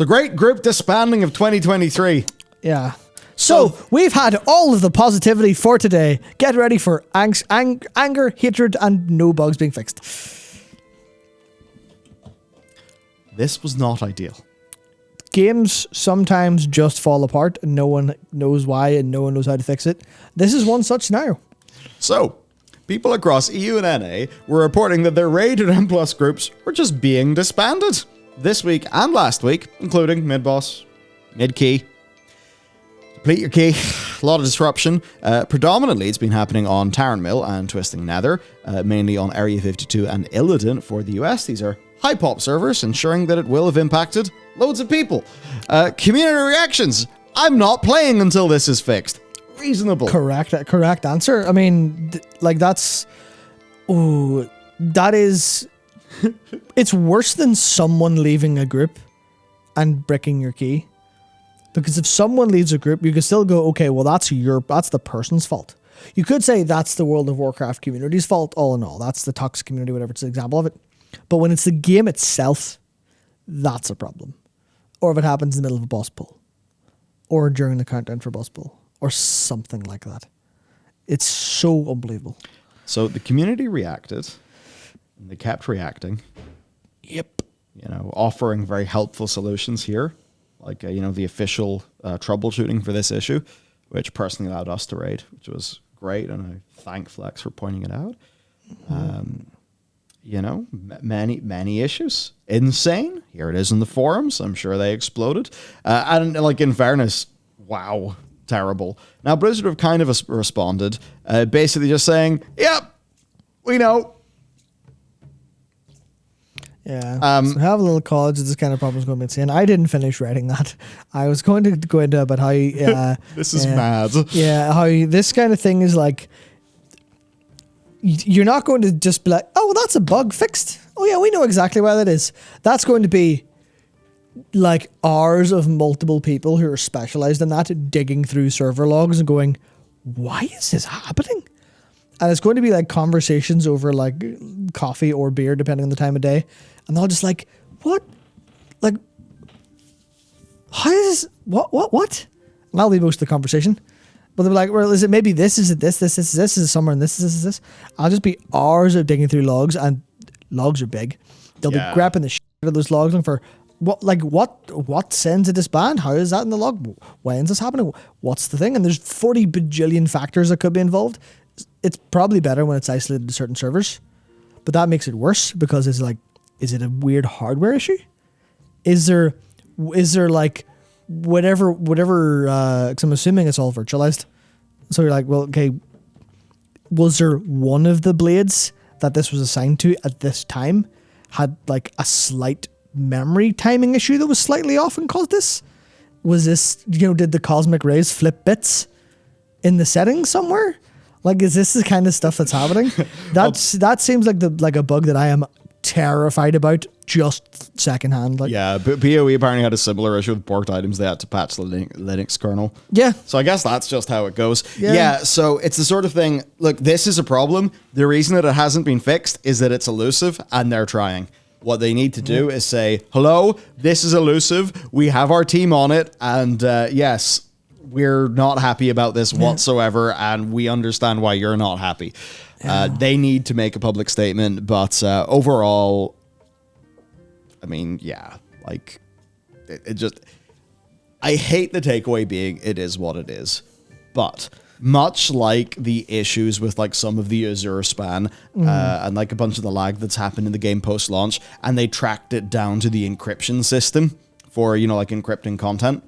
the great group disbanding of 2023. Yeah. So we've had all of the positivity for today. Get ready for anger, hatred, and no bugs being fixed. This was not ideal. Games sometimes just fall apart and no one knows why and no one knows how to fix it. This is one such scenario. So, people across EU and NA were reporting that their raid and M+ groups were just being disbanded this week and last week, including mid-boss, mid-key, deplete your key, a lot of disruption. Predominantly, it's been happening on Taran Mill and Twisting Nether, mainly on Area 52 and Illidan for the US. These are high pop servers, ensuring that it will have impacted loads of people. Community reactions. I'm not playing until this is fixed. Reasonable. Correct answer. I mean, that is, it's worse than someone leaving a group and bricking your key. Because if someone leaves a group, you can still go, okay, well, that's the person's fault. You could say that's the World of Warcraft community's fault, all in all. That's the toxic community, whatever, it's an example of it. But when it's the game itself, that's a problem. Or if it happens in the middle of a boss pull. Or during the countdown for boss pull. Or something like that. It's so unbelievable. So the community reacted. And they kept reacting. Yep. Offering very helpful solutions here. Like, the official troubleshooting for this issue, which personally allowed us to raid, which was great. And I thank Flex for pointing it out. Many issues. Insane. Here it is in the forums. I'm sure they exploded. And in fairness, wow, terrible. Now, Blizzard have kind of responded, basically just saying, yep, we know. Yeah. So have a little college. This kind of problem is going to be insane. I didn't finish writing that. I was going to go into about how this is mad. Yeah, how this kind of thing is like, you're not going to just be like, oh, well, that's a bug fixed. Oh yeah, we know exactly why that is. That's going to be like hours of multiple people who are specialized in that digging through server logs and going, why is this happening? And it's going to be like conversations over like coffee or beer, depending on the time of day. And they'll just like, what? Like, how is this? What? And that'll be most of the conversation. But they'll be like, well, is it maybe this? Is it this? This is this? Is it somewhere? And this is this? I'll just be hours of digging through logs, and logs are big. They'll be grabbing the shit out of those logs, looking for what sends a disband? How is that in the log? When is this happening? What's the thing? And there's 40 bajillion factors that could be involved. It's probably better when it's isolated to certain servers, but that makes it worse because it's like, is it a weird hardware issue? Is there like whatever, cause I'm assuming it's all virtualized. So you're like, well, okay, was there one of the blades that this was assigned to at this time had like a slight memory timing issue that was slightly off and caused this? Was this, did the cosmic rays flip bits in the settings somewhere? Like, is this the kind of stuff that's happening? That seems like a bug that I am terrified about just secondhand. Like, yeah, but BOE apparently had a similar issue with borked items. They had to patch the Linux kernel. Yeah. So I guess that's just how it goes. Yeah. So it's the sort of thing, look, this is a problem. The reason that it hasn't been fixed is that it's elusive and they're trying. What they need to do is say, hello, this is elusive. We have our team on it. And yes, we're not happy about this whatsoever, and we understand why you're not happy. They need to make a public statement, but overall, I mean, it just, I hate the takeaway being it is what it is, but much like the issues with like some of the Azure span and like a bunch of the lag that's happened in the game post-launch, and they tracked it down to the encryption system for, like encrypting content.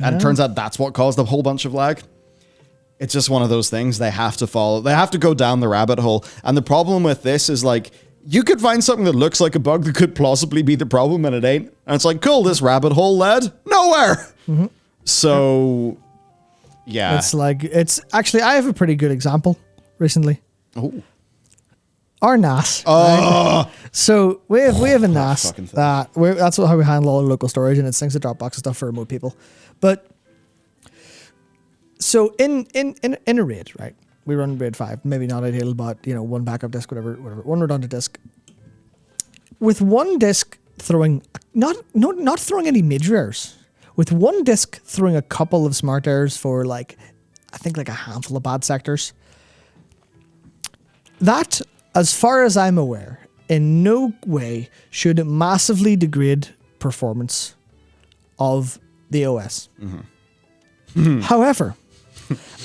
And it turns out that's what caused a whole bunch of lag. It's just one of those things they have to go down the rabbit hole. And the problem with this is like, you could find something that looks like a bug that could plausibly be the problem, and it ain't. And it's like, cool, this rabbit hole led nowhere. Mm-hmm. So, yeah. It's actually, I have a pretty good example recently. Oh. Our NAS. Oh. Right? So we have a NAS that's how we handle all our local storage, and it syncs to Dropbox and stuff for remote people. But so in a RAID, right? We run RAID 5, maybe not ideal, but one backup disk, whatever, one redundant disk. With one disk throwing not throwing any major errors. With one disk throwing a couple of smart errors for like I think like a handful of bad sectors. That, as far as I'm aware, in no way should massively degrade performance of the OS. However,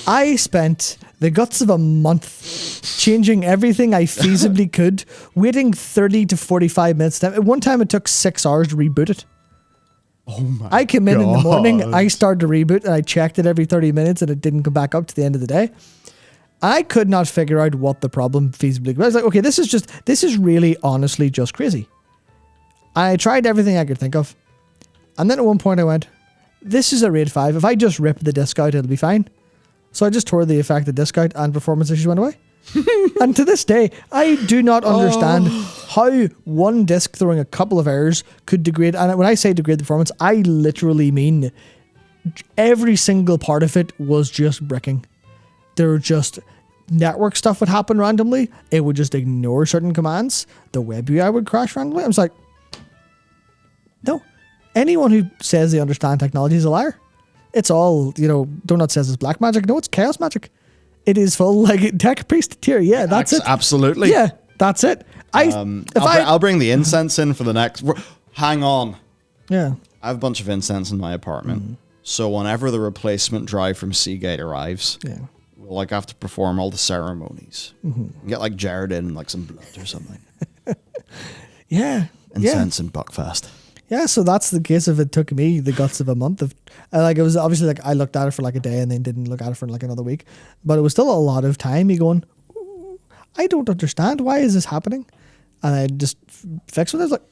I spent the guts of a month changing everything I feasibly could, waiting 30 to 45 minutes. At one time, it took 6 hours to reboot it. Oh my I came in the morning, God. I started to reboot, and I checked it every 30 minutes, and it didn't come back up to the end of the day. I could not figure out what the problem feasibly was. I was like, okay, this is really honestly just crazy. I tried everything I could think of. And then at one point I went, this is a RAID 5. If I just rip the disk out, it'll be fine. So I just tore the affected disk out and performance issues went away. And to this day, I do not understand how one disk throwing a couple of errors could degrade. And when I say degrade the performance, I literally mean every single part of it was just bricking. There were just network stuff would happen randomly. It would just ignore certain commands. The web UI would crash randomly. I was like, no. Anyone who says they understand technology is a liar. It's all, Donut says it's black magic. No, it's chaos magic. It is full, like, tech priest tier. Yeah, that's it. Absolutely. Yeah, that's it. I'll bring the incense in for the next... Hang on. Yeah. I have a bunch of incense in my apartment. So whenever the replacement drive from Seagate arrives, we'll, have to perform all the ceremonies. And get, Jared in, some blood or something. Yeah. Incense and Buckfast. Yeah, so that's the case of it took me the guts of a month of, it was obviously I looked at it for a day and then didn't look at it for another week, but it was still a lot of time. You going, I don't understand. Why is this happening? And I just fixed it. I was like,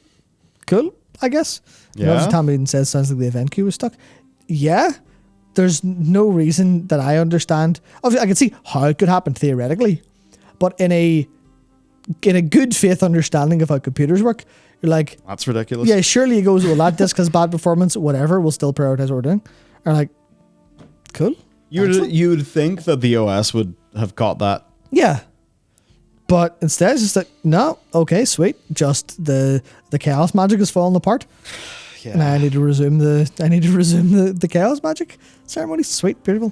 cool, I guess. Yeah. Obviously Tom even says sounds like the event queue was stuck. Yeah, there's no reason that I understand. Obviously, I can see how it could happen theoretically, but in a good faith understanding of how computers work, you're like, that's ridiculous. Yeah, surely he goes, well, that disk has bad performance, whatever, we'll still prioritize what we're doing. Or like, cool. You would think that the OS would have caught that. Yeah. But instead it's just like, no, okay, sweet. Just the chaos magic is falling apart. Yeah. And I need to resume the chaos magic ceremony. Sweet, beautiful.